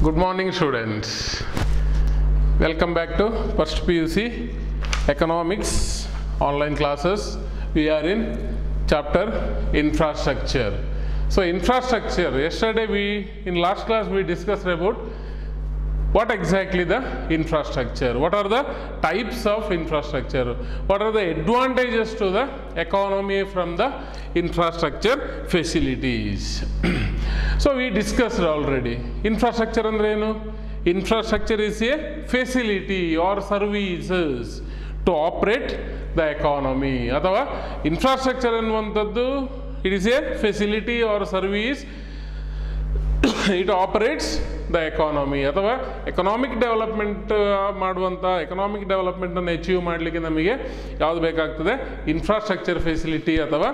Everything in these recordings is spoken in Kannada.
Good morning, students. Welcome back to First PUC Economics online classes. We are in chapter Infrastructure. So infrastructure, yesterday in last class we discussed about what exactly the infrastructure, what are the types of infrastructure, what are the advantages to the economy from the infrastructure facilities. So we discussed already. Infrastructure andre enu? Infrastructure is a facility or services to operate the economy. Athava infrastructure ennuvanthaddu, it is a facility or service, it operates the economy. ಅಥವಾ ಎಕನಾಮಿಕ್ ಡೆವಲಪ್ಮೆಂಟ್ ಮಾಡುವಂಥ ಎಕನಾಮಿಕ್ ಡೆವಲಪ್ಮೆಂಟನ್ನು ಅಚೀವ್ ಮಾಡಲಿಕ್ಕೆ ನಮಗೆ ಯಾವುದು ಬೇಕಾಗ್ತದೆ? ಇನ್ಫ್ರಾಸ್ಟ್ರಕ್ಚರ್ ಫೆಸಿಲಿಟಿ ಅಥವಾ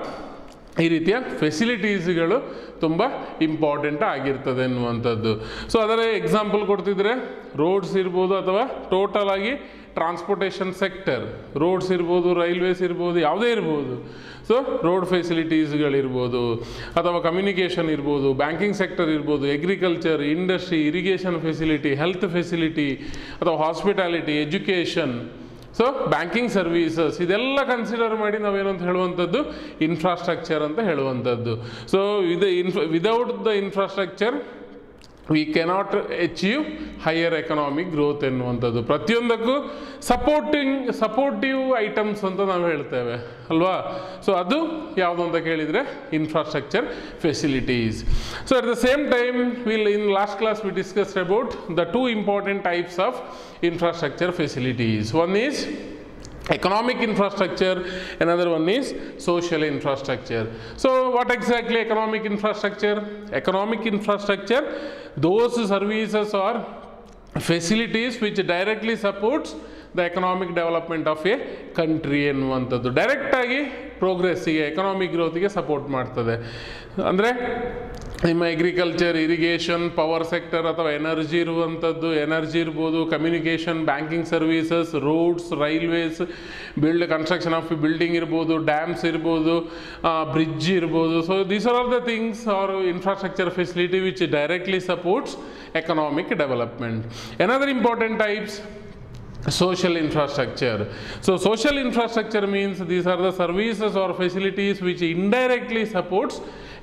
ಈ ರೀತಿಯ ಫೆಸಿಲಿಟೀಸ್ಗಳು ತುಂಬ ಇಂಪಾರ್ಟೆಂಟ್ ಆಗಿರ್ತದೆ ಎನ್ನುವಂಥದ್ದು. ಸೊ ಅದರ ಎಕ್ಸಾಂಪಲ್ ಕೊಡ್ತಿದ್ರೆ ರೋಡ್ಸ್ ಇರ್ಬೋದು ಅಥವಾ ಟೋಟಲ್ ಆಗಿ ಟ್ರಾನ್ಸ್ಪೋರ್ಟೇಷನ್ ಸೆಕ್ಟರ್, ರೋಡ್ಸ್ ಇರ್ಬೋದು, ರೈಲ್ವೇಸ್ ಇರ್ಬೋದು, ಯಾವುದೇ ಇರ್ಬೋದು. ಸೊ ರೋಡ್ ಫೆಸಿಲಿಟೀಸ್ಗಳಿರ್ಬೋದು ಅಥವಾ ಕಮ್ಯುನಿಕೇಷನ್ ಇರ್ಬೋದು, ಬ್ಯಾಂಕಿಂಗ್ ಸೆಕ್ಟರ್ ಇರ್ಬೋದು, agriculture, industry, irrigation facility, health facility ಅಥವಾ hospitality, education, so banking services, ಇದೆಲ್ಲ ಕನ್ಸಿಡರ್ ಮಾಡಿ ನಾವೇನಂತ ಹೇಳುವಂಥದ್ದು ಇನ್ಫ್ರಾಸ್ಟ್ರಕ್ಚರ್ ಅಂತ ಹೇಳುವಂಥದ್ದು. So without the infrastructure we cannot achieve higher economic growth ಎನ್ನುವಂಥದ್ದು. ಪ್ರತಿಯೊಂದಕ್ಕೂ ಸಪೋರ್ಟಿವ್ ಐಟಮ್ಸ್ ಅಂತ ನಾವು ಹೇಳ್ತೇವೆ ಅಲ್ವಾ? ಸೊ ಅದು ಯಾವುದು ಅಂತ ಕೇಳಿದರೆ infrastructure facilities. So at the same time in last class we discussed about the two important types of infrastructure facilities. One is economic infrastructure, another one is social infrastructure. So what exactly economic infrastructure? Economic infrastructure, those services or facilities which directly supports the economic development of a country ಎನ್ನುವಂಥದ್ದು. ಡೈರೆಕ್ಟಾಗಿ ಪ್ರೋಗ್ರೆಸ್ಸಿಗೆ, ಎಕನಾಮಿಕ್ ಗ್ರೋತಿಗೆ ಸಪೋರ್ಟ್ ಮಾಡ್ತದೆ. ಅಂದರೆ ನಿಮ್ಮ ಅಗ್ರಿಕಲ್ಚರ್, ಇರಿಗೇಷನ್, ಪವರ್ ಸೆಕ್ಟರ್ ಅಥವಾ ಎನರ್ಜಿ ಇರುವಂಥದ್ದು, ಎನರ್ಜಿ ಇರ್ಬೋದು, communication, banking services, roads, railways, construction of building ಇರ್ಬೋದು, ಡ್ಯಾಮ್ಸ್ ಇರ್ಬೋದು, ಬ್ರಿಡ್ಜ್ ಇರ್ಬೋದು. So these are all the things are infrastructure facility which directly supports economic development. Another important types, social infrastructure. So social infrastructure means these are the services or facilities which indirectly supports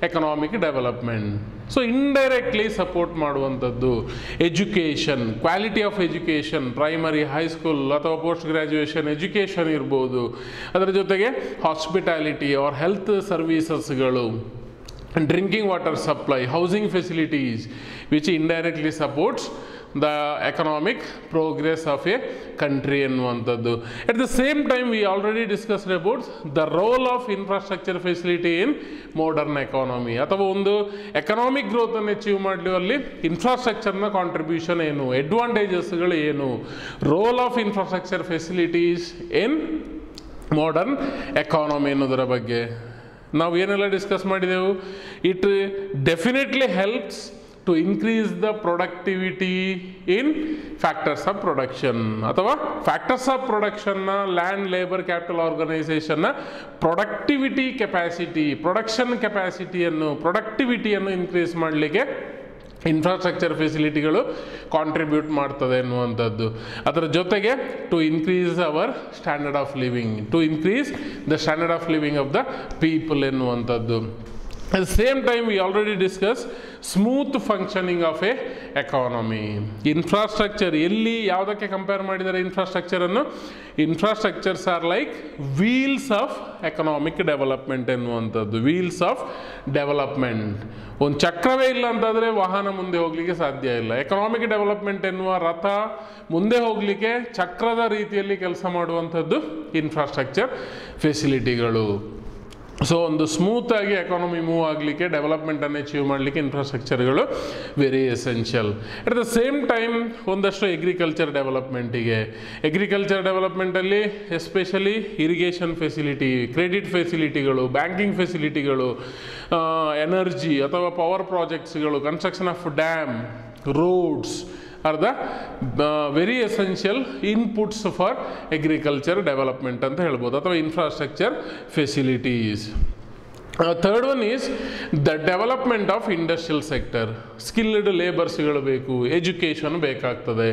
economic development. So indirectly support ಮಾಡುವಂಥದ್ದು education, quality of education, primary, high school ಅಥವಾ ಪೋಸ್ಟ್ ಗ್ರ್ಯಾಜುಯೇಷನ್ ಎಜುಕೇಷನ್ ಇರ್ಬೋದು. ಅದರ ಜೊತೆಗೆ ಹಾಸ್ಪಿಟಾಲಿಟಿ ಆರ್ ಹೆಲ್ತ್ ಸರ್ವೀಸಸ್ಗಳು, drinking water supply, housing facilities which indirectly supports the economic progress of a country ಎನ್ನುವಂಥದ್ದು. At the same time we already discussed about the role of infrastructure facility in modern economy. ಅಥವಾ ಒಂದು ಎಕನಾಮಿಕ್ ಗ್ರೋತನ್ನು ಅಚೀವ್ ಮಾಡಲಿವಲ್ಲಿ ಇನ್ಫ್ರಾಸ್ಟ್ರಕ್ಚರ್ನ ಕಾಂಟ್ರಿಬ್ಯೂಷನ್ ಏನು, ಅಡ್ವಾಂಟೇಜಸ್ಗಳು ಏನು, role of infrastructure facilities in modern economy ಅನ್ನೋದರ ಬಗ್ಗೆ ನಾವು ಏನೆಲ್ಲ ಡಿಸ್ಕಸ್ ಮಾಡಿದೆವು. It definitely helps to increase the productivity in factors of production ಅಥವಾ ಫ್ಯಾಕ್ಟರ್ಸ್ ಆಫ್ ಪ್ರೊಡಕ್ಷನ್ನ ಲ್ಯಾಂಡ್, ಲೇಬರ್, ಕ್ಯಾಪಿಟಲ್ ಆರ್ಗನೈಸೇಷನ್ನ ಪ್ರೊಡಕ್ಟಿವಿಟಿ ಕೆಪಾಸಿಟಿ, ಪ್ರೊಡಕ್ಷನ್ ಪ್ರೊಡಕ್ಟಿವಿಟಿಯನ್ನು ಇನ್ಕ್ರೀಸ್ ಮಾಡಲಿಕ್ಕೆ ಇನ್ಫ್ರಾಸ್ಟ್ರಕ್ಚರ್ ಫೆಸಿಲಿಟಿಗಳು ಕಾಂಟ್ರಿಬ್ಯೂಟ್ ಮಾಡ್ತದೆ ಎನ್ನುವಂಥದ್ದು. ಅದರ ಜೊತೆಗೆ to increase our standard of living, to increase the standard of living of the people ಎನ್ನುವಂಥದ್ದು. At the same time we already discussed smooth functioning of a economy. Infrastructure ಎಲ್ಲಿ ಯಾವುದಕ್ಕೆ ಕಂಪೇರ್ ಮಾಡಿದ್ದಾರೆ ಇನ್ಫ್ರಾಸ್ಟ್ರಕ್ಚರನ್ನು? Infrastructures are like wheels of economic development ಎನ್ನುವಂಥದ್ದು. Wheels of development. ಒಂದು ಚಕ್ರವೇ ಇಲ್ಲ ಅಂತಂದರೆ ವಾಹನ ಮುಂದೆ ಹೋಗಲಿಕ್ಕೆ ಸಾಧ್ಯ ಇಲ್ಲ. ಎಕನಾಮಿಕ್ ಡೆವಲಪ್ಮೆಂಟ್ ಎನ್ನುವ ರಥ ಮುಂದೆ ಹೋಗಲಿಕ್ಕೆ ಚಕ್ರದ ರೀತಿಯಲ್ಲಿ ಕೆಲಸ ಮಾಡುವಂಥದ್ದು ಇನ್ಫ್ರಾಸ್ಟ್ರಕ್ಚರ್ ಫೆಸಿಲಿಟಿಗಳು. ಸೊ ಒಂದು ಸ್ಮೂತಾಗಿ ಎಕಾನಮಿ ಮೂವ್ ಆಗಲಿಕ್ಕೆ, ಡೆವಲಪ್ಮೆಂಟನ್ನು ಅಚೀವ್ ಮಾಡಲಿಕ್ಕೆ ಇನ್ಫ್ರಾಸ್ಟ್ರಕ್ಚರ್ಗಳು very essential. At the same time ಒಂದಷ್ಟು ಅಗ್ರಿಕಲ್ಚರ್ ಡೆವಲಪ್ಮೆಂಟಲ್ಲಿ ಎಸ್ಪೆಷಲಿ ಇರಿಗೇಷನ್ ಫೆಸಿಲಿಟಿ, ಕ್ರೆಡಿಟ್ ಫೆಸಿಲಿಟಿಗಳು, ಬ್ಯಾಂಕಿಂಗ್ ಫೆಸಿಲಿಟಿಗಳು, ಎನರ್ಜಿ ಅಥವಾ ಪವರ್ ಪ್ರಾಜೆಕ್ಟ್ಸ್ಗಳು, construction of dam, roads are the very essential inputs for agriculture development ಅಂತ ಹೇಳ್ಬೋದು, ಅಥವಾ infrastructure facilities. Third one is the development of industrial sector. Skilled ಲೇಬರ್ಸ್ಗಳು ಬೇಕು, ಎಜುಕೇಷನ್ ಬೇಕಾಗ್ತದೆ,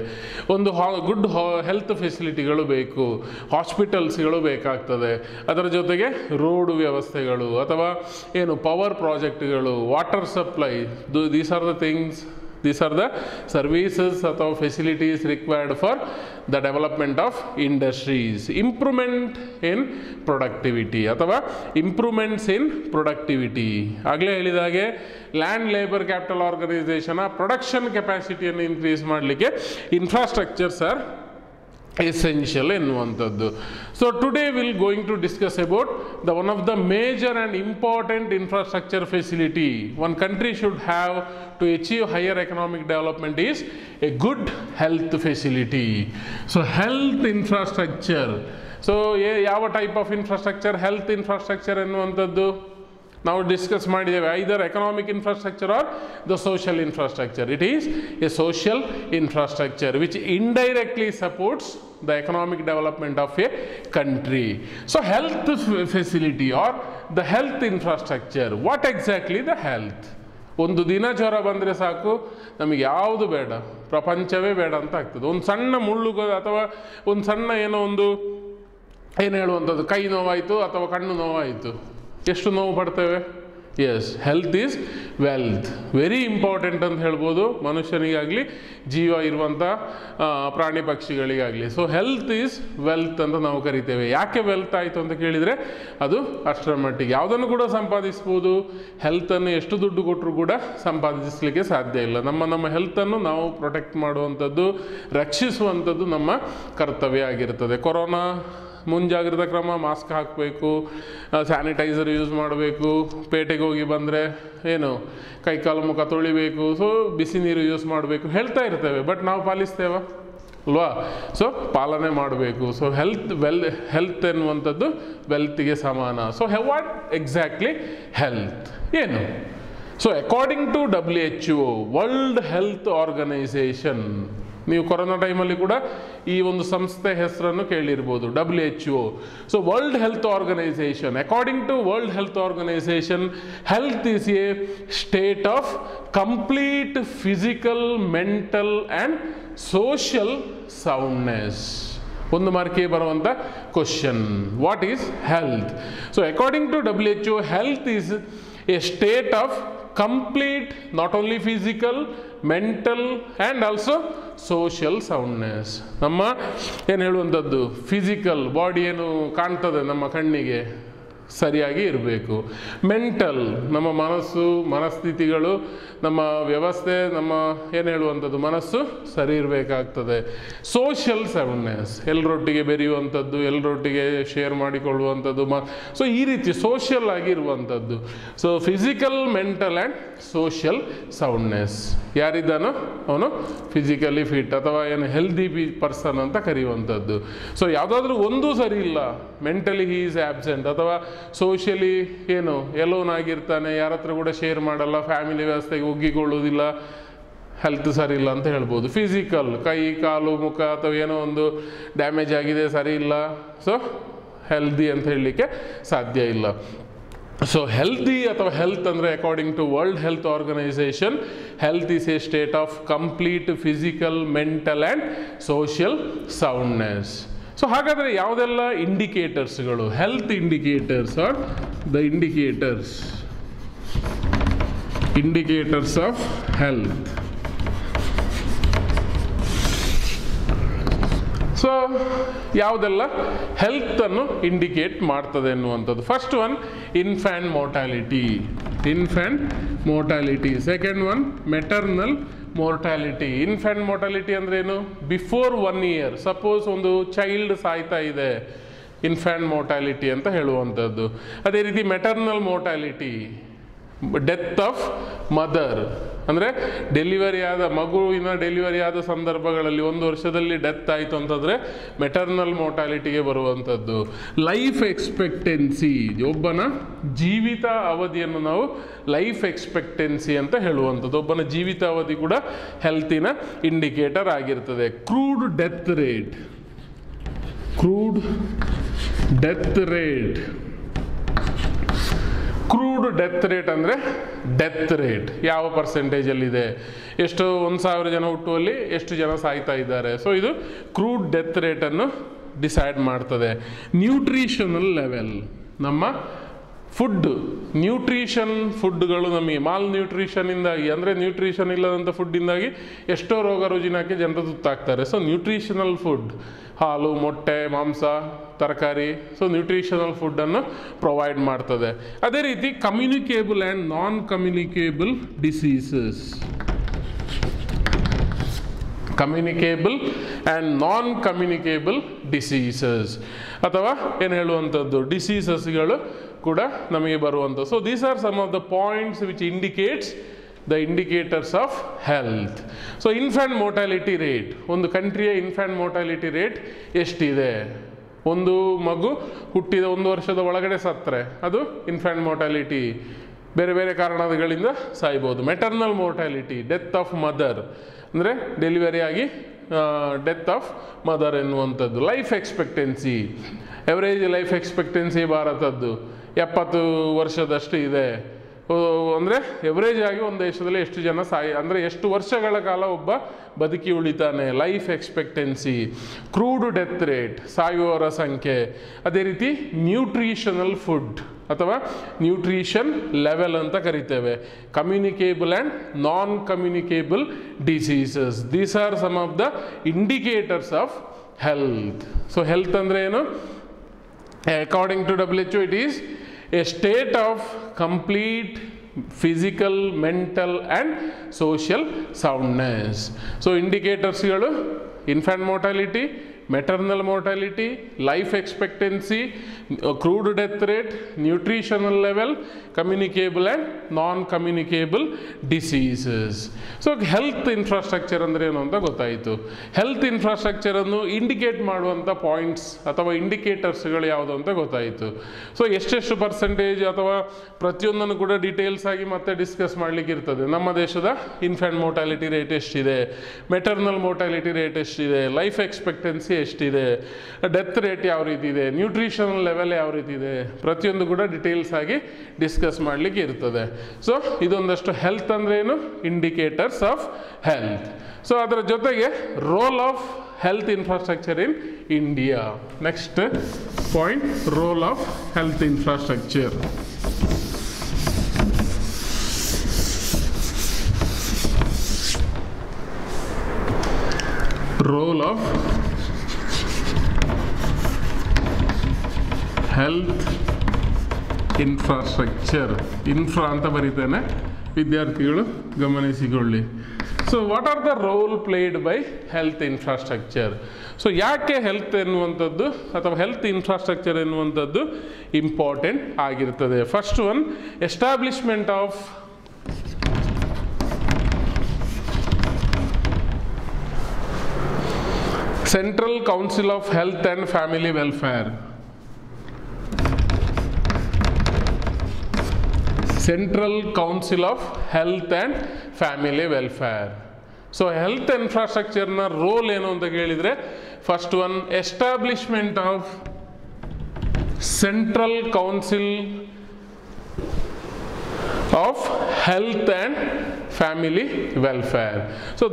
ಒಂದು ಗುಡ್ ಹೆಲ್ತ್ ಫೆಸಿಲಿಟಿಗಳು ಬೇಕು, ಹಾಸ್ಪಿಟಲ್ಸ್ಗಳು ಬೇಕಾಗ್ತದೆ, ಅದರ ಜೊತೆಗೆ ರೋಡ್ ವ್ಯವಸ್ಥೆಗಳು ಅಥವಾ ಏನು ಪವರ್ ಪ್ರಾಜೆಕ್ಟ್ಗಳು, water supply, these are the things, these are the services ಅಥವಾ facilities required for the development of industries. Improvement in productivity ಅಥವಾ improvements in productivity. ಆಗಲೇ ಹೇಳಿದಾಗೆ land labour capital organisation production ಕೆಪಾಸಿಟಿಯನ್ನು ಇನ್ಕ್ರೀಸ್ ಮಾಡಲಿಕ್ಕೆ ಇನ್ಫ್ರಾಸ್ಟ್ರಕ್ಚರ್ಸ್ ಆರ್ essential ಎನ್ನುವಂಥದ್ದು. So today will going to discuss about the one of the major and important infrastructure facility one country should have to achieve higher economic development is a good health facility. So health infrastructure, so ಯಾವ type of infrastructure? Health infrastructure ಎನ್ನುವಂಥದ್ದು ನಾವು ಡಿಸ್ಕಸ್ ಮಾಡಿದ್ದೇವೆ, either economic infrastructure or the social infrastructure. It is A social infrastructure which indirectly supports the economic development of a country. So health facility or the health infrastructure, what exactly the health? ಒಂದು ದಿನ ಜ್ವರ ಬಂದರೆ ಸಾಕು, ನಮಗೆ ಯಾವುದು ಬೇಡ, ಪ್ರಪಂಚವೇ ಬೇಡ ಅಂತ ಆಗ್ತದೆ. ಒಂದು ಸಣ್ಣ ಮುಳ್ಳು ಅಥವಾ ಒಂದು ಸಣ್ಣ ಏನೋ ಒಂದು ಏನು ಹೇಳುವಂಥದ್ದು, ಕೈ ನೋವಾಯಿತು ಅಥವಾ ಕಣ್ಣು ನೋವಾಯಿತು, ಎಷ್ಟು ನೋವು ಪಡ್ತೇವೆ? Yes, health is wealth, very important ಅಂತ ಹೇಳ್ಬೋದು ಮನುಷ್ಯನಿಗಾಗಲಿ ಜೀವ ಇರುವಂಥ ಪ್ರಾಣಿ ಪಕ್ಷಿಗಳಿಗಾಗಲಿ. ಸೊ ಹೆಲ್ತ್ ಈಸ್ ವೆಲ್ತ್ ಅಂತ ನಾವು ಕರಿತೇವೆ. ಯಾಕೆ ವೆಲ್ತ್ ಆಯಿತು ಅಂತ ಕೇಳಿದರೆ ಅದು ಅಷ್ಟರ ಮಟ್ಟಿಗೆ ಯಾವುದನ್ನು ಕೂಡ ಸಂಪಾದಿಸ್ಬೋದು, ಹೆಲ್ತನ್ನು ಎಷ್ಟು ದುಡ್ಡು ಕೊಟ್ಟರು ಕೂಡ ಸಂಪಾದಿಸಲಿಕ್ಕೆ ಸಾಧ್ಯ ಇಲ್ಲ. ನಮ್ಮ ಹೆಲ್ತನ್ನು ನಾವು ಪ್ರೊಟೆಕ್ಟ್ ಮಾಡುವಂಥದ್ದು, ರಕ್ಷಿಸುವಂಥದ್ದು ನಮ್ಮ ಕರ್ತವ್ಯ ಆಗಿರ್ತದೆ. ಕೊರೋನಾ ಮುಂಜಾಗ್ರತಾ ಕ್ರಮ, ಮಾಸ್ಕ್ ಹಾಕಬೇಕು, ಸ್ಯಾನಿಟೈಸರ್ ಯೂಸ್ ಮಾಡಬೇಕು, ಪೇಟೆಗೆ ಹೋಗಿ ಬಂದರೆ ಏನು ಕೈಕಾಲು ಮುಖ ತೊಳಿಬೇಕು, ಸೊ ಬಿಸಿ ನೀರು ಯೂಸ್ ಮಾಡಬೇಕು ಹೇಳ್ತಾ ಇರ್ತೇವೆ, ಬಟ್ ನಾವು ಪಾಲಿಸ್ತೇವ ಅಲ್ವಾ? ಸೊ ಪಾಲನೆ ಮಾಡಬೇಕು. ಸೊ ಹೆಲ್ತ್ ಎನ್ನುವಂಥದ್ದು ವೆಲ್ತ್ಗೆ ಸಮಾನ. ಸೊ ವಾಟ್ ಎಕ್ಸಾಕ್ಟ್ಲಿ ಹೆಲ್ತ್ ಏನು? So according to WHO, world health organisation, ನೀವು ಕೊರೋನಾ ಟೈಮಲ್ಲಿ ಕೂಡ ಈ ಒಂದು ಸಂಸ್ಥೆ ಹೆಸರನ್ನು ಕೇಳಿರ್ಬೋದು, WHO. So world health organisation, according to world health organisation, health is a state of complete physical, mental and social soundness. ಒಂದು ಮಾರ್ಕಿಗೆ ಬರುವಂಥ question, what is health? So according to WHO, health is a state of complete not only physical, mental and also social soundness. ನಮ್ಮ ಏನು ಹೇಳುವಂಥದ್ದು, ಫಿಸಿಕಲ್ ಬಾಡಿ ಏನು ಕಾಣ್ತದೆ ನಮ್ಮ ಕಣ್ಣಿಗೆ ಸರಿಯಾಗಿ ಇರಬೇಕು. ಮೆಂಟಲ್, ನಮ್ಮ ಮನಸ್ಥಿತಿಗಳು, ನಮ್ಮ ವ್ಯವಸ್ಥೆ, ನಮ್ಮ ಏನು ಹೇಳುವಂಥದ್ದು ಮನಸ್ಸು ಸರಿ ಇರಬೇಕಾಗ್ತದೆ. ಸೋಷಿಯಲ್ ಸೌಂಡ್ನೆಸ್, ಎಲ್ಲರೊಟ್ಟಿಗೆ ಬೆರೆಯುವಂಥದ್ದು, ಎಲ್ಲರೊಟ್ಟಿಗೆ ಶೇರ್ ಮಾಡಿಕೊಳ್ಳುವಂಥದ್ದು, ಸೊ ಈ ರೀತಿ ಸೋಷಿಯಲ್ ಆಗಿರುವಂಥದ್ದು. So physical, mental and social soundness. ಯಾರಿದ್ದಾನೋ ಅವನು ಫಿಸಿಕಲಿ ಫಿಟ್ ಅಥವಾ ಏನು ಹೆಲ್ದಿ ಪರ್ಸನ್ ಅಂತ ಕರೆಯುವಂಥದ್ದು. ಸೊ ಯಾವುದಾದ್ರೂ ಒಂದು ಸರಿ ಇಲ್ಲ, ಮೆಂಟಲಿ ಹಿ ಈಸ್ ಆಬ್ಸೆಂಟ್ ಅಥವಾ ಸೋಷಿಯಲಿ ಏನು ಎಲೋನ್ ಆಗಿರ್ತಾನೆ, ಯಾರ ಹತ್ರ ಕೂಡ ಶೇರ್ ಮಾಡಲ್ಲ, ಫ್ಯಾಮಿಲಿ ವ್ಯವಸ್ಥೆಗೆ ಒಗ್ಗಿಕೊಳ್ಳೋದಿಲ್ಲ, ಹೆಲ್ತ್ ಸರಿ ಇಲ್ಲ ಅಂತ ಹೇಳ್ಬೋದು. ಫಿಸಿಕಲ್, ಕೈ ಕಾಲು ಮುಖ ಅಥವಾ ಏನೋ ಒಂದು ಡ್ಯಾಮೇಜ್ ಆಗಿದೆ, ಸರಿ ಇಲ್ಲ, ಸೊ ಹೆಲ್ದಿ ಅಂತ ಹೇಳಲಿಕ್ಕೆ ಸಾಧ್ಯ ಇಲ್ಲ. ಸೊ ಹೆಲ್ದಿ ಅಥವಾ ಹೆಲ್ತ್ ಅಂದರೆ according to world health organisation, health is a state of complete physical, mental and social soundness. So ಹಾಗಾದರೆ ಯಾವುದೆಲ್ಲ ಇಂಡಿಕೇಟರ್ಸ್ಗಳು? Health indicators are the indicators of health. So ಯಾವುದೆಲ್ಲ ಹೆಲ್ತನ್ನು ಇಂಡಿಕೇಟ್ ಮಾಡ್ತದೆ ಎನ್ನುವಂಥದ್ದು. First one, infant mortality. Second one, maternal mortality. Infant mortality ಅಂದ್ರೆ ಏನು? ಬಿಫೋರ್ 1 year, ಸಪೋಸ್ ಒಂದು ಚೈಲ್ಡ್ ಸಾಯ್ತಾ ಇದೆ, ಇನ್ಫ್ಯಾಂಟ್ ಮೋರ್ಟಾಲಿಟಿ ಅಂತ ಹೇಳುವಂಥದ್ದು. ಅದೇ ರೀತಿ maternal mortality, death of mother ಅಂದರೆ ಮಗುವಿನ ಡೆಲಿವರಿ ಆದ ಸಂದರ್ಭಗಳಲ್ಲಿ 1 ವರ್ಷದಲ್ಲಿ ಡೆತ್ ಆಯಿತು ಅಂತಂದರೆ ಮೆಟರ್ನಲ್ ಮೋರ್ಟಾಲಿಟಿಗೆ ಬರುವಂಥದ್ದು. ಲೈಫ್ ಎಕ್ಸ್ಪೆಕ್ಟೆನ್ಸಿ, ಒಬ್ಬನ ಜೀವಿತ ಅವಧಿಯನ್ನು ನಾವು ಲೈಫ್ ಎಕ್ಸ್ಪೆಕ್ಟೆನ್ಸಿ ಅಂತ ಹೇಳುವಂಥದ್ದು. ಒಬ್ಬನ ಜೀವಿತ ಅವಧಿ ಕೂಡ ಹೆಲ್ತಿನ ಇಂಡಿಕೇಟರ್ ಆಗಿರ್ತದೆ. Crude death rate crude death rate ಅಂದರೆ ಡೆತ್ ರೇಟ್ ಯಾವ ಪರ್ಸೆಂಟೇಜಲ್ಲಿದೆ, ಎಷ್ಟು 1,000 ಜನ ಹುಟ್ಟುವಲ್ಲಿ ಎಷ್ಟು ಜನ ಸಾಯ್ತಾ ಇದ್ದಾರೆ. ಸೊ ಇದು ಕ್ರೂಡ್ ಡೆತ್ ರೇಟನ್ನು ಡಿಸೈಡ್ ಮಾಡ್ತದೆ. ನ್ಯೂಟ್ರಿಷನಲ್ ಲೆವೆಲ್, ನಮ್ಮ ಫುಡ್ ಫುಡ್ಗಳು ನಮಗೆ ಮಾಲ್ ನ್ಯೂಟ್ರಿಷನ್ನಿಂದಾಗಿ ಅಂದರೆ ನ್ಯೂಟ್ರಿಷನ್ ಇಲ್ಲದಂಥ ಫುಡ್ಡಿಂದಾಗಿ ಎಷ್ಟೋ ರೋಗ ರುಜಿನಕ್ಕೆ ಜನರು ತುತ್ತಾಗ್ತಾರೆ. ಸೊ ನ್ಯೂಟ್ರಿಷನಲ್ ಫುಡ್, ಹಾಲು, ಮೊಟ್ಟೆ, ಮಾಂಸ, ತರಕಾರಿ, ಸೊ ನ್ಯೂಟ್ರಿಷನಲ್ ಫುಡ್ಡನ್ನು ಪ್ರೊವೈಡ್ ಮಾಡ್ತದೆ. ಅದೇ ರೀತಿ communicable and non communicable diseases, communicable and non communicable diseases ಅಥವಾ ಏನು ಹೇಳುವಂಥದ್ದು ಡಿಸೀಸಸ್ಗಳು ಕೂಡ ನಮಗೆ ಬರುವಂಥದ್ದು. So these are some of the points which indicates the indicators of health. So infant mortality rate, ಒಂದು ಕಂಟ್ರಿಯ ಇನ್ಫ್ಯಾಂಟ್ ಮೋರ್ಟಾಲಿಟಿ ರೇಟ್ ಎಷ್ಟಿದೆ, ಒಂದು ಮಗು ಹುಟ್ಟಿದ 1 ವರ್ಷದ ಒಳಗಡೆ ಸತ್ತರೆ ಅದು ಇನ್ಫ್ಯಾಂಟ್ ಮೋರ್ಟಾಲಿಟಿ, ಬೇರೆ ಬೇರೆ ಕಾರಣಗಳಿಂದ ಸಾಯ್ಬೋದು. Maternal mortality, death of mother ಅಂದರೆ ಡೆಲಿವರಿ ಆಗಿ ಡೆತ್ ಆಫ್ ಮದರ್ ಎನ್ನುವಂಥದ್ದು. Life expectancy, average life expectancy ಭಾರತದ್ದು 70 ವರ್ಷದಷ್ಟು ಇದೆ. ಅಂದರೆ ಎವರೇಜ್ ಆಗಿ ಒಂದು ದೇಶದಲ್ಲಿ ಎಷ್ಟು ಜನ ಅಂದರೆ ಎಷ್ಟು ವರ್ಷಗಳ ಕಾಲ ಒಬ್ಬ ಬದುಕಿ ಉಳಿತಾನೆ, life expectancy. Crude death rate, ಸಾಯುವವರ ಸಂಖ್ಯೆ. ಅದೇ ರೀತಿ ನ್ಯೂಟ್ರಿಷನಲ್ ಫುಡ್ ಅಥವಾ ನ್ಯೂಟ್ರಿಷನ್ ಲೆವೆಲ್ ಅಂತ ಕರಿತೇವೆ. Communicable and non communicable diseases, these are some of the indicators of health. So health ಅಂದರೆ ಏನು? According to WHO, it is a state of complete physical, mental and social soundness. So indicators ಗಳು infant mortality, maternal mortality, life expectancy, crude death rate, nutritional level, communicable and non-communicable diseases. So health infrastructure ಅಂದರೆ ಏನು ಅಂತ ಗೊತ್ತಾಯಿತು. ಹೆಲ್ತ್ ಇನ್ಫ್ರಾಸ್ಟ್ರಕ್ಚರನ್ನು ಇಂಡಿಕೇಟ್ ಮಾಡುವಂಥ ಪಾಯಿಂಟ್ಸ್ ಅಥವಾ ಇಂಡಿಕೇಟರ್ಸ್ಗಳು ಯಾವುದು ಅಂತ ಗೊತ್ತಾಯಿತು. ಸೊ ಎಷ್ಟೆಷ್ಟು ಪರ್ಸೆಂಟೇಜ್ ಅಥವಾ ಪ್ರತಿಯೊಂದನ್ನು ಕೂಡ ಡೀಟೇಲ್ಸ್ ಆಗಿ ಮತ್ತೆ ಡಿಸ್ಕಸ್ ಮಾಡಲಿಕ್ಕೆ ಇರ್ತದೆ. ನಮ್ಮ ದೇಶದ ಇನ್ಫ್ಯಾಂಟ್ ಮೋರ್ಟಾಲಿಟಿ ರೇಟ್ ಎಷ್ಟಿದೆ, ಮೆಟರ್ನಲ್ ಮೋರ್ಟಾಲಿಟಿ ರೇಟ್ ಎಷ್ಟಿದೆ, ಲೈಫ್ ಎಕ್ಸ್ಪೆಕ್ಟೆನ್ಸಿ ಎಷ್ಟಿದೆ, ಡೆತ್ ರೇಟ್ ಯಾವ ರೀತಿ ಇದೆ, ನ್ಯೂಟ್ರಿಷನಲ್ ಲೆವೆಲ್ ಯಾವ ರೀತಿ ಇದೆ, ಪ್ರತಿಯೊಂದು ಕೂಡ ಡೀಟೇಲ್ಸ್ ಆಗಿ ಡಿಸ್ಕಸ್ ಮಾಡಲಿಕ್ಕೆ ಇರ್ತದೆ. ಸೊ ಇದೊಂದಷ್ಟು ಹೆಲ್ತ್ ಅಂದರೆ ಏನು, ಇಂಡಿಕೇಟರ್ಸ್ ಆಫ್ ಹೆಲ್ತ್. ಸೊ ಅದರ ಜೊತೆಗೆ role of health infrastructure in India. Next point, role of health infrastructure. Role of health infrastructure. Infra ಅಂತ ಬರೀತೇನೆ, ವಿದ್ಯಾರ್ಥಿಗಳು ಗಮನಿಸಿಕೊಳ್ಳಿ. So what are the role played by health infrastructure? So ಯಾಕೆ ಹೆಲ್ತ್ ಎನ್ನುವಂಥದ್ದು ಅಥವಾ ಹೆಲ್ತ್ ಇನ್ಫ್ರಾಸ್ಟ್ರಕ್ಚರ್ ಎನ್ನುವಂಥದ್ದು ಇಂಪಾರ್ಟೆಂಟ್ ಆಗಿರ್ತದೆ? First one, establishment of central council of health and family welfare. Central council of health and family welfare. So health ಇನ್ಫ್ರಾಸ್ಟ್ರಕ್ಚರ್ನ ರೋಲ್ ಏನು ಅಂತ ಕೇಳಿದರೆ, first one, establishment of central council of health and family welfare. So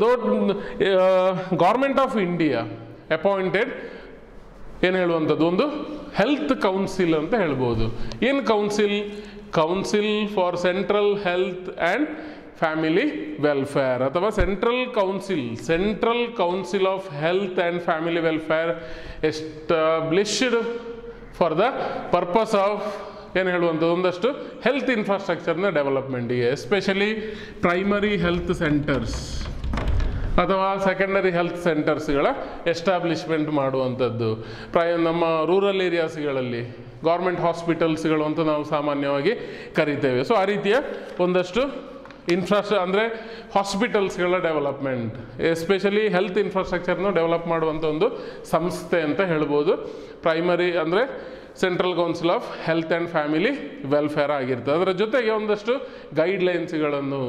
government of India appointed ಏನು ಹೇಳುವಂಥದ್ದು, ಒಂದು ಹೆಲ್ತ್ ಕೌನ್ಸಿಲ್ ಅಂತ ಹೇಳ್ಬೋದು. ಏನು council? Council for central health and family welfare ಅಥವಾ central council of health and family welfare established for the purpose of ಏನು ಹೇಳುವಂಥದ್ದು, ಒಂದಷ್ಟು ಹೆಲ್ತ್ ಇನ್ಫ್ರಾಸ್ಟ್ರಕ್ಚರ್ನ ಡೆವಲಪ್ಮೆಂಟಿಗೆ, ಎಸ್ಪೆಷಲಿ ಪ್ರೈಮರಿ ಹೆಲ್ತ್ ಸೆಂಟರ್ಸ್ ಅಥವಾ ಸೆಕೆಂಡರಿ ಹೆಲ್ತ್ ಸೆಂಟರ್ಸ್ಗಳ ಎಸ್ಟಾಬ್ಲಿಷ್ಮೆಂಟ್ ಮಾಡುವಂಥದ್ದು. ನಮ್ಮ ರೂರಲ್ ಏರಿಯಾಸ್ಗಳಲ್ಲಿ ಗೌರ್ಮೆಂಟ್ ಹಾಸ್ಪಿಟಲ್ಸ್ಗಳು ಅಂತ ನಾವು ಸಾಮಾನ್ಯವಾಗಿ ಕರಿತೇವೆ. ಸೊ ಆ ರೀತಿಯ ಒಂದಷ್ಟು ಅಂದರೆ ಹಾಸ್ಪಿಟಲ್ಸ್ಗಳ ಡೆವಲಪ್ಮೆಂಟ್, ಎಸ್ಪೆಷಲಿ ಹೆಲ್ತ್ ಇನ್ಫ್ರಾಸ್ಟ್ರಕ್ಚರ್ನ ಡೆವಲಪ್ ಮಾಡುವಂಥ ಒಂದು ಸಂಸ್ಥೆ ಅಂತ ಹೇಳ್ಬೋದು. ಪ್ರೈಮರಿ ಅಂದರೆ central council of health and family welfare ಆಗಿರ್ತದೆ. ಅದರ ಜೊತೆಗೆ ಒಂದಷ್ಟು ಗೈಡ್ಲೈನ್ಸ್ಗಳನ್ನು,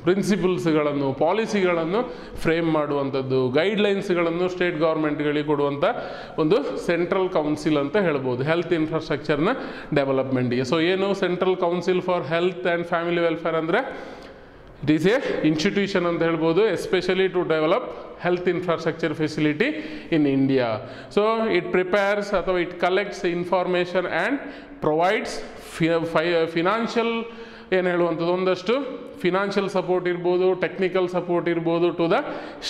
ಪ್ರಿನ್ಸಿಪಲ್ಸ್ಗಳನ್ನು, ಪಾಲಿಸಿಗಳನ್ನು ಫ್ರೇಮ್ ಮಾಡುವಂಥದ್ದು, ಗೈಡ್ಲೈನ್ಸ್ಗಳನ್ನು ಸ್ಟೇಟ್ ಗೌರ್ಮೆಂಟ್ಗಳಿಗೆ ಕೊಡುವಂಥ ಒಂದು ಸೆಂಟ್ರಲ್ ಕೌನ್ಸಿಲ್ ಅಂತ ಹೇಳ್ಬೋದು ಹೆಲ್ತ್ ಇನ್ಫ್ರಾಸ್ಟ್ರಕ್ಚರ್ನ ಡೆವಲಪ್ಮೆಂಟಿಗೆ. ಸೊ ಏನು central council for health and family welfare ಅಂದರೆ ಇಟ್ ಈಸ್ ಎ ಇನ್ಸ್ಟಿಟ್ಯೂಷನ್ ಅಂತ ಹೇಳ್ಬೋದು, especially to develop health infrastructure facility in India. So it prepares ಅಥವಾ it collects information and provides financial ಏನು ಹೇಳುವಂಥದ್ದು, ಒಂದಷ್ಟು ಫಿನಾನ್ಷಿಯಲ್ ಸಪೋರ್ಟ್ ಇರ್ಬೋದು, ಟೆಕ್ನಿಕಲ್ ಸಪೋರ್ಟ್ ಇರ್ಬೋದು to the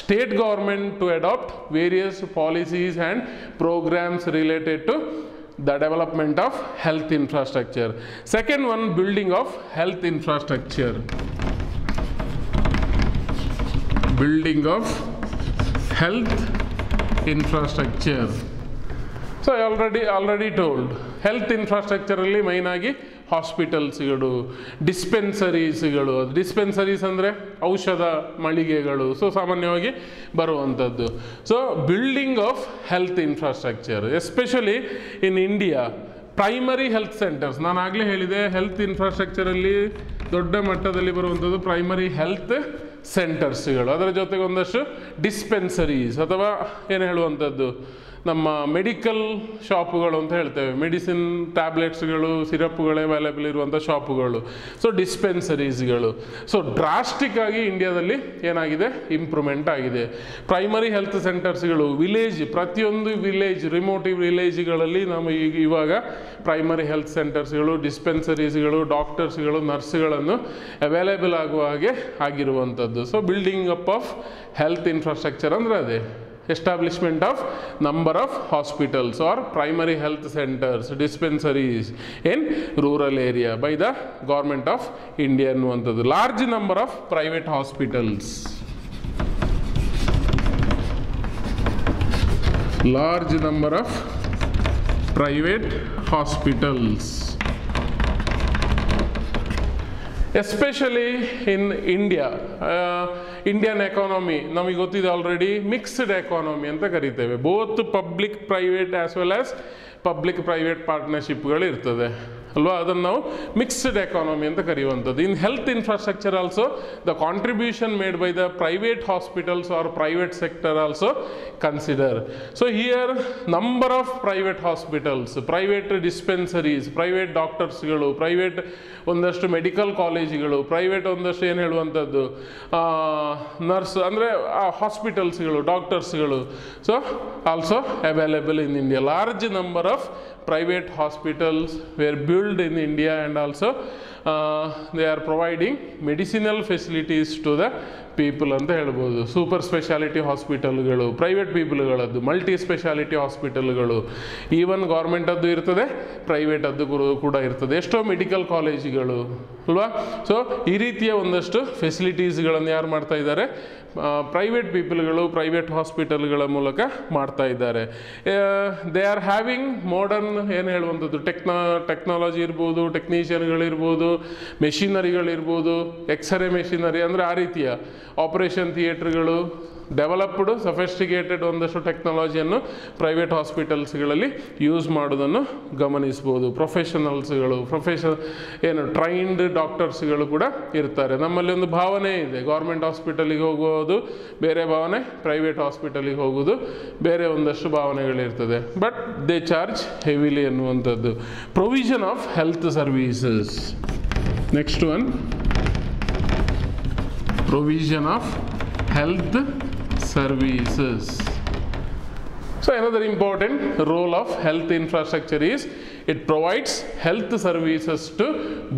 state government to adapt various policies and programmes related to the development of health infrastructure. Second one, building of health infrastructure. Building of health infrastructure. So I already told health infrastructure ಅಲ್ಲಿ ಮೈನ್ ಆಗಿ ಹಾಸ್ಪಿಟಲ್ಸ್ಗಳು, ಡಿಸ್ಪೆನ್ಸರೀಸ್ಗಳು. ಡಿಸ್ಪೆನ್ಸರೀಸ್ ಅಂದರೆ ಔಷಧ ಮಳಿಗೆಗಳು, ಸೊ ಸಾಮಾನ್ಯವಾಗಿ ಬರುವಂಥದ್ದು. So building of health infrastructure especially in India. Primary health centres, ನಾನು ಆಗಲೇ ಹೇಳಿದೆ ಹೆಲ್ತ್ ಇನ್ಫ್ರಾಸ್ಟ್ರಕ್ಚರಲ್ಲಿ ದೊಡ್ಡ ಮಟ್ಟದಲ್ಲಿ ಬರುವಂಥದ್ದು ಪ್ರೈಮರಿ ಹೆಲ್ತ್ ಸೆಂಟರ್ಸ್ಗಳು. ಅದರ ಜೊತೆಗೆ ಒಂದಷ್ಟು ಡಿಸ್ಪೆನ್ಸರೀಸ್ ಅಥವಾ ಏನು ಹೇಳುವಂಥದ್ದು ನಮ್ಮ ಮೆಡಿಕಲ್ ಶಾಪುಗಳು ಅಂತ ಹೇಳ್ತೇವೆ, ಮೆಡಿಸಿನ್ ಟ್ಯಾಬ್ಲೆಟ್ಸ್ಗಳು, ಸಿರಪ್ಗಳು ಅವೈಲೇಬಲ್ ಇರುವಂಥ ಶಾಪುಗಳು, ಸೊ ಡಿಸ್ಪೆನ್ಸರೀಸ್ಗಳು. ಸೊ ಡ್ರಾಸ್ಟಿಕ್ ಆಗಿ ಇಂಡಿಯಾದಲ್ಲಿ ಏನಾಗಿದೆ, ಇಂಪ್ರೂವ್ಮೆಂಟ್ ಆಗಿದೆ. ಪ್ರೈಮರಿ ಹೆಲ್ತ್ ಸೆಂಟರ್ಸ್ಗಳು ವಿಲೇಜ್, ಪ್ರತಿಯೊಂದು ವಿಲೇಜ್, ರಿಮೋಟ್ ವಿಲೇಜ್ಗಳಲ್ಲಿ ನಮ್ಮ ಇವಾಗ ಪ್ರೈಮರಿ ಹೆಲ್ತ್ ಸೆಂಟರ್ಸ್ಗಳು, ಡಿಸ್ಪೆನ್ಸರೀಸ್ಗಳು, ಡಾಕ್ಟರ್ಸ್ಗಳು, ನರ್ಸ್ಗಳನ್ನು ಅವೈಲೇಬಲ್ ಆಗುವ ಹಾಗೆ ಆಗಿರುವಂಥದ್ದು. So building up of health infrastructure ಅಂದರೆ ಅದೇ establishment of number of hospitals or primary health centers, dispensaries in rural area by the government of India ಅನ್ನುವಂಥದ್ದು. large number of private hospitals, large number of private hospitals, especially in India. Indian economy ನಮಗೆ ಗೊತ್ತಿದೆ ಆಲ್ರೆಡಿ, ಮಿಕ್ಸ್ಡ್ ಎಕಾನಮಿ ಅಂತ ಕರಿತೇವೆ. Both public private as well as public private ಪಾರ್ಟ್ನರ್ಶಿಪ್ಗಳು ಇರ್ತದೆ ಅಲ್ವಾ, ಅದನ್ನು ನಾವು ಮಿಕ್ಸ್ಡ್ ಎಕಾನಮಿ ಅಂತ ಕರೆಯುವಂಥದ್ದು. In health infrastructure also the contribution made by the private hospitals or private sector also consider. So here number of private hospitals, private dispensaries, private ಡಾಕ್ಟರ್ಸ್ಗಳು, ಪ್ರೈವೇಟ್ ಒಂದಷ್ಟು ಮೆಡಿಕಲ್ ಕಾಲೇಜುಗಳು, ಪ್ರೈವೇಟ್ ಒಂದಷ್ಟು ಏನು ಹೇಳುವಂಥದ್ದು ನರ್ಸ್ ಅಂದರೆ ಹಾಸ್ಪಿಟಲ್ಸ್ಗಳು, ಡಾಕ್ಟರ್ಸ್ಗಳು, so also available in India. Large number of private hospitals were built in India and also they are providing medicinal facilities to the people ಅಂತ ಹೇಳ್ಬೋದು. ಸೂಪರ್ ಸ್ಪೆಷಾಲಿಟಿ ಹಾಸ್ಪಿಟಲ್ಗಳು, ಪ್ರೈವೇಟ್ ಪೀಪಲ್ಗಳದ್ದು, ಮಲ್ಟಿ ಸ್ಪೆಷಾಲಿಟಿ ಹಾಸ್ಪಿಟಲ್ಗಳು, ಈವನ್ ಗೌರ್ಮೆಂಟದ್ದು ಇರ್ತದೆ, ಪ್ರೈವೇಟದ್ದು ಕೂಡ ಇರ್ತದೆ, ಎಷ್ಟೋ ಮೆಡಿಕಲ್ ಕಾಲೇಜುಗಳು ಅಲ್ವಾ. ಸೊ ಈ ರೀತಿಯ ಒಂದಷ್ಟು ಫೆಸಿಲಿಟೀಸ್ಗಳನ್ನು ಯಾರು ಮಾಡ್ತಾ ಇದ್ದಾರೆ, ಪ್ರೈವೇಟ್ ಪೀಪಲ್ಗಳು ಪ್ರೈವೇಟ್ ಹಾಸ್ಪಿಟಲ್ಗಳ ಮೂಲಕ ಮಾಡ್ತಾ ಇದ್ದಾರೆ. ದೇ ಆರ್ ಹ್ಯಾವಿಂಗ್ ಮಾಡರ್ನ್ ಏನು ಹೇಳುವಂಥದ್ದು ಟೆಕ್ನಾಲಜಿ ಇರ್ಬೋದು, ಟೆಕ್ನಿಷಿಯನ್ಗಳಿರ್ಬೋದು, ಮೆಷಿನರಿಗಳಿರ್ಬೋದು, ಎಕ್ಸ್ರೇ ಮೆಷಿನರಿ ಅಂದರೆ ಆ ರೀತಿಯ ಆಪರೇಷನ್ ಥಿಯೇಟ್ರ್ಗಳು, ಡೆವಲಪ್ಡ್ ಸಫಿಸ್ಟಿಕೇಟೆಡ್ ಒಂದಷ್ಟು ಟೆಕ್ನಾಲಜಿಯನ್ನು ಪ್ರೈವೇಟ್ ಹಾಸ್ಪಿಟಲ್ಸ್ಗಳಲ್ಲಿ ಯೂಸ್ ಮಾಡೋದನ್ನು ಗಮನಿಸ್ಬೋದು. ಪ್ರೊಫೆಷನಲ್ಸ್ಗಳು, ಏನು ಟ್ರೈನ್ಡ್ ಡಾಕ್ಟರ್ಸ್ಗಳು ಕೂಡ ಇರ್ತಾರೆ. ನಮ್ಮಲ್ಲಿ ಒಂದು ಭಾವನೆ ಇದೆ, ಗೌರ್ಮೆಂಟ್ ಹಾಸ್ಪಿಟಲಿಗೆ ಹೋಗೋದು ಬೇರೆ ಭಾವನೆ, ಪ್ರೈವೇಟ್ ಹಾಸ್ಪಿಟಲಿಗೆ ಹೋಗೋದು ಬೇರೆ ಒಂದಷ್ಟು ಭಾವನೆಗಳಿರ್ತದೆ. ಬಟ್ ದೇ ಚಾರ್ಜ್ ಹೆವಿಲಿ ಅನ್ನುವಂಥದ್ದು. Provision of health services. Next one, provision of health services. So another important role of health infrastructure is it provides health services to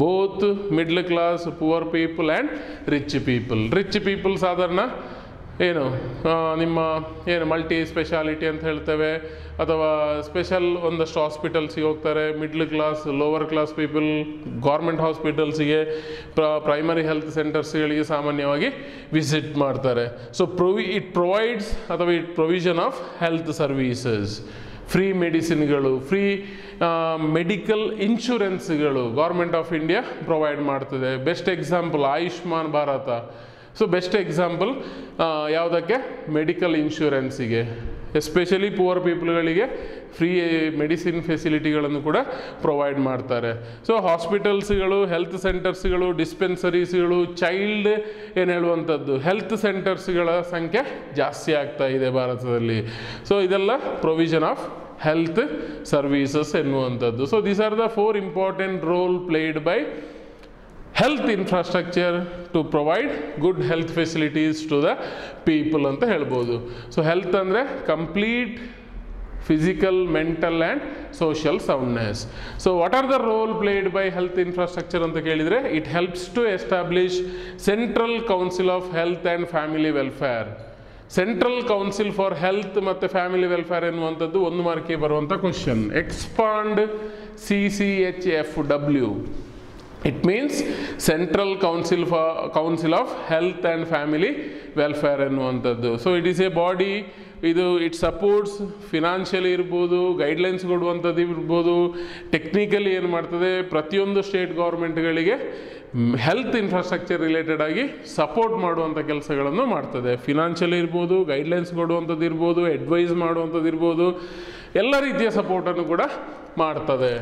both middle class, poor people and rich people. Rich people ಸಾಧಾರಣ ಏನು ನಿಮ್ಮ ಏನು ಮಲ್ಟಿ ಸ್ಪೆಷಾಲಿಟಿ ಅಂತ ಹೇಳ್ತೇವೆ ಅಥವಾ ಸ್ಪೆಷಲ್ ಒಂದಷ್ಟು ಹಾಸ್ಪಿಟಲ್ಸಿಗೆ ಹೋಗ್ತಾರೆ. Middle class, lower class people government ಹಾಸ್ಪಿಟಲ್ಸಿಗೆ, ಪ್ರೈಮರಿ ಹೆಲ್ತ್ ಸೆಂಟರ್ಸ್ಗಳಿಗೆ ಸಾಮಾನ್ಯವಾಗಿ ವಿಸಿಟ್ ಮಾಡ್ತಾರೆ. ಸೊ ಇಟ್ ಪ್ರೊವೈಡ್ಸ್ ಅಥವಾ it provision of health services. Free ಮೆಡಿಸಿನ್ಗಳು, ಫ್ರೀ ಮೆಡಿಕಲ್ ಇನ್ಶೂರೆನ್ಸ್ಗಳು ಗೌರ್ಮೆಂಟ್ ಆಫ್ ಇಂಡಿಯಾ ಪ್ರೊವೈಡ್ ಮಾಡ್ತದೆ. Best example Ayushman Bharat. So best example ಯಾವುದಕ್ಕೆ? ಮೆಡಿಕಲ್ ಇನ್ಶೂರೆನ್ಸಿಗೆ, ಎಸ್ಪೆಷಲಿ ಪುವರ್ ಪೀಪಲ್ಗಳಿಗೆ ಫ್ರೀ ಮೆಡಿಸಿನ್ ಫೆಸಿಲಿಟಿಗಳನ್ನು ಕೂಡ ಪ್ರೊವೈಡ್ ಮಾಡ್ತಾರೆ. ಸೊ ಹಾಸ್ಪಿಟಲ್ಸ್ಗಳು, ಹೆಲ್ತ್ ಸೆಂಟರ್ಸ್ಗಳು, ಡಿಸ್ಪೆನ್ಸರೀಸ್ಗಳು, ಚೈಲ್ಡ್ ಏನು ಹೇಳುವಂಥದ್ದು ಹೆಲ್ತ್ ಸೆಂಟರ್ಸ್ಗಳ ಸಂಖ್ಯೆ ಜಾಸ್ತಿ ಆಗ್ತಾ ಇದೆ ಭಾರತದಲ್ಲಿ. ಸೊ ಇದೆಲ್ಲ ಪ್ರೊವಿಷನ್ ಆಫ್ ಹೆಲ್ತ್ ಸರ್ವೀಸಸ್ ಎನ್ನುವಂಥದ್ದು. So these are the 4 important role played by health infrastructure to provide good health facilities to the people ಅಂತ ಹೇಳ್ಬೋದು. ಸೊ ಹೆಲ್ತ್ ಅಂದರೆ complete physical, mental and social soundness. So what are the role played by health infrastructure ಅಂತ ಕೇಳಿದರೆ, it helps to establish central council of health and family welfare. Central council for health ಮತ್ತು ಫ್ಯಾಮಿಲಿ ವೆಲ್ಫೇರ್ ಎನ್ನುವಂಥದ್ದು 1 ಮಾರ್ಕಿಗೆ ಬರುವಂಥ question. Expand CCHFW. It means central council of health and family welfare ಎನ್ನುವಂಥದ್ದು. So it is a body, ಇದು ಇಟ್ ಸಪೋರ್ಟ್ಸ್ ಫಿನಾನ್ಷಿಯಲಿ ಇರ್ಬೋದು, ಗೈಡ್ಲೈನ್ಸ್ ಕೊಡುವಂಥದ್ದು ಇರ್ಬೋದು, ಟೆಕ್ನಿಕಲಿ ಏನು ಮಾಡ್ತದೆ, ಪ್ರತಿಯೊಂದು ಸ್ಟೇಟ್ ಗೌರ್ಮೆಂಟ್ಗಳಿಗೆ ಹೆಲ್ತ್ ಇನ್ಫ್ರಾಸ್ಟ್ರಕ್ಚರ್ ರಿಲೇಟೆಡ್ ಆಗಿ ಸಪೋರ್ಟ್ ಮಾಡುವಂಥ ಕೆಲಸಗಳನ್ನು ಮಾಡ್ತದೆ. ಫಿನಾನ್ಷಿಯಲಿ ಇರ್ಬೋದು, ಗೈಡ್ಲೈನ್ಸ್ ಕೊಡುವಂಥದ್ದು ಇರ್ಬೋದು, ಅಡ್ವೈಸ್ ಮಾಡುವಂಥದ್ದು ಇರ್ಬೋದು, ಎಲ್ಲ ರೀತಿಯ ಸಪೋರ್ಟನ್ನು ಕೂಡ ಮಾಡ್ತದೆ.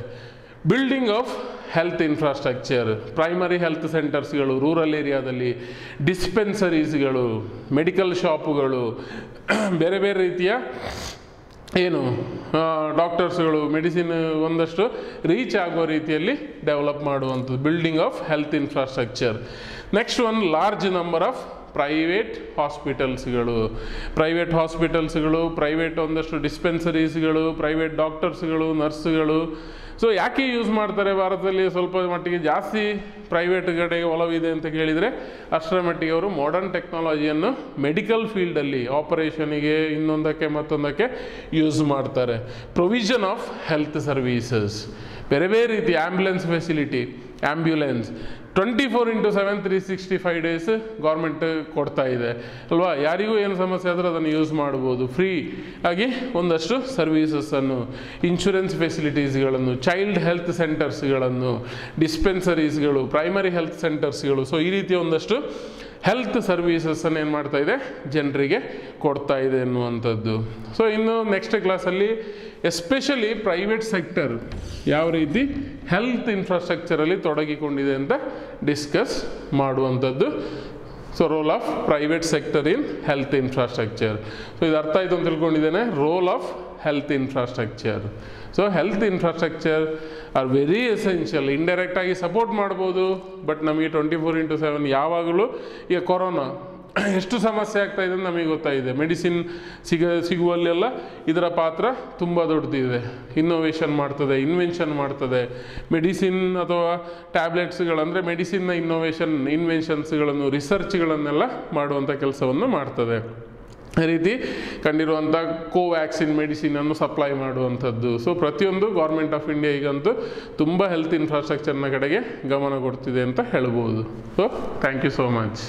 Building of health infrastructure, primary health ಸೆಂಟರ್ಸ್ಗಳು ರೂರಲ್ ಏರಿಯಾದಲ್ಲಿ, ಡಿಸ್ಪೆನ್ಸರೀಸ್ಗಳು, ಮೆಡಿಕಲ್ ಶಾಪುಗಳು, ಬೇರೆ ಬೇರೆ ರೀತಿಯ ಏನು ಡಾಕ್ಟರ್ಸ್ಗಳು ಮೆಡಿಸಿನ್ ಒಂದಷ್ಟು ರೀಚ್ ಆಗೋ ರೀತಿಯಲ್ಲಿ ಡೆವಲಪ್ ಮಾಡುವಂಥದ್ದು, building of health infrastructure. Next one, large number of private ಹಾಸ್ಪಿಟಲ್ಸ್ಗಳು, ಪ್ರೈವೇಟ್ ಒಂದಷ್ಟು ಡಿಸ್ಪೆನ್ಸರೀಸ್ಗಳು, ಪ್ರೈವೇಟ್ ಡಾಕ್ಟರ್ಸ್ಗಳು, ನರ್ಸ್ಗಳು. ಸೊ ಯಾಕೆ ಯೂಸ್ ಮಾಡ್ತಾರೆ ಭಾರತದಲ್ಲಿ? ಸ್ವಲ್ಪ ಮಟ್ಟಿಗೆ ಜಾಸ್ತಿ ಪ್ರೈವೇಟ್ ಕಡೆಗೆ ಒಲವಿದೆ ಅಂತ ಕೇಳಿದರೆ, ಅಷ್ಟರ ಮಟ್ಟಿಗೆ ಅವರು ಮಾಡರ್ನ್ ಟೆಕ್ನಾಲಜಿಯನ್ನು ಮೆಡಿಕಲ್ ಫೀಲ್ಡಲ್ಲಿ ಆಪರೇಷನಿಗೆ, ಇನ್ನೊಂದಕ್ಕೆ ಮತ್ತೊಂದಕ್ಕೆ ಯೂಸ್ ಮಾಡ್ತಾರೆ. ಪ್ರೊವಿಷನ್ ಆಫ್ ಹೆಲ್ತ್ ಸರ್ವೀಸಸ್, ಬೇರೆ ಬೇರೆ ರೀತಿ ಆ್ಯಂಬುಲೆನ್ಸ್ ಫೆಸಿಲಿಟಿ, 24/7 365 ಡೇಸ್ ಗೌರ್ಮೆಂಟ್ ಕೊಡ್ತಾ ಇದೆ ಅಲ್ವಾ. ಯಾರಿಗೂ ಏನು ಸಮಸ್ಯೆ ಆದರೂ ಅದನ್ನು ಯೂಸ್ ಮಾಡ್ಬೋದು ಫ್ರೀ ಆಗಿ. ಒಂದಷ್ಟು ಸರ್ವೀಸಸ್ಸನ್ನು, ಇನ್ಶೂರೆನ್ಸ್ ಫೆಸಿಲಿಟೀಸ್ಗಳನ್ನು, ಚೈಲ್ಡ್ ಹೆಲ್ತ್ ಸೆಂಟರ್ಸ್ಗಳನ್ನು, ಡಿಸ್ಪೆನ್ಸರೀಸ್ಗಳು, ಪ್ರೈಮರಿ ಹೆಲ್ತ್ ಸೆಂಟರ್ಸ್ಗಳು. ಸೊ ಈ ರೀತಿಯ ಒಂದಷ್ಟು ಹೆಲ್ತ್ ಸರ್ವೀಸಸ್ಸನ್ನು ಏನು ಮಾಡ್ತಾ ಇದೆ, ಜನರಿಗೆ ಕೊಡ್ತಾ ಇದೆ ಎನ್ನುವಂಥದ್ದು. ಸೊ ಇನ್ನು ನೆಕ್ಸ್ಟ್ ಕ್ಲಾಸಲ್ಲಿ ಎಸ್ಪೆಷಲಿ ಪ್ರೈವೇಟ್ ಸೆಕ್ಟರ್ ಯಾವ ರೀತಿ ಹೆಲ್ತ್ ಇನ್ಫ್ರಾಸ್ಟ್ರಕ್ಚರಲ್ಲಿ ತೊಡಗಿಕೊಂಡಿದೆ ಅಂತ ಡಿಸ್ಕಸ್ ಮಾಡುವಂಥದ್ದು. So role of private sector in health infrastructure. So ಇದು ಅರ್ಥ ಆಯಿತು ಅಂತ ತಿಳ್ಕೊಂಡಿದ್ದೇನೆ. Role of health infrastructure. So health infrastructure are very essential. ಇಂಡೈರೆಕ್ಟಾಗಿ ಸಪೋರ್ಟ್ ಮಾಡ್ಬೋದು, ಬಟ್ ನಮಗೆ 24/7 ಯಾವಾಗಲೂ ಈಗ ಕೊರೋನಾ ಎಷ್ಟು ಸಮಸ್ಯೆ ಆಗ್ತಾ ಇದೆ ನಮಗೆ ಗೊತ್ತಾಗಿದೆ. ಮೆಡಿಸಿನ್ ಸಿಗುವಲ್ಲೆಲ್ಲ ಇದರ ಪಾತ್ರ ತುಂಬ ದೊಡ್ಡದಿದೆ. ಇನ್ವೆನ್ಷನ್ ಮಾಡ್ತದೆ. ಮೆಡಿಸಿನ್ ಅಥವಾ ಟ್ಯಾಬ್ಲೆಟ್ಸ್ಗಳಂದರೆ ಮೆಡಿಸಿನ್ನ ಇನ್ವೆನ್ಷನ್ಸ್ಗಳನ್ನು, ರಿಸರ್ಚ್ಗಳನ್ನೆಲ್ಲ ಮಾಡುವಂಥ ಕೆಲಸವನ್ನು ಮಾಡ್ತದೆ. ಈ ರೀತಿ ಕಂಡಿರುವಂಥ ಕೋವ್ಯಾಕ್ಸಿನ್ ಮೆಡಿಸಿನನ್ನು ಸಪ್ಲೈ ಮಾಡುವಂಥದ್ದು. ಸೊ ಪ್ರತಿಯೊಂದು ಗೌರ್ಮೆಂಟ್ ಆಫ್ ಇಂಡಿಯಾ ಈಗಂತೂ ತುಂಬ ಹೆಲ್ತ್ ಇನ್ಫ್ರಾಸ್ಟ್ರಕ್ಚರ್ನ ಕಡೆಗೆ ಗಮನ ಕೊಡ್ತಿದೆ ಅಂತ ಹೇಳ್ಬೋದು. So thank you so much.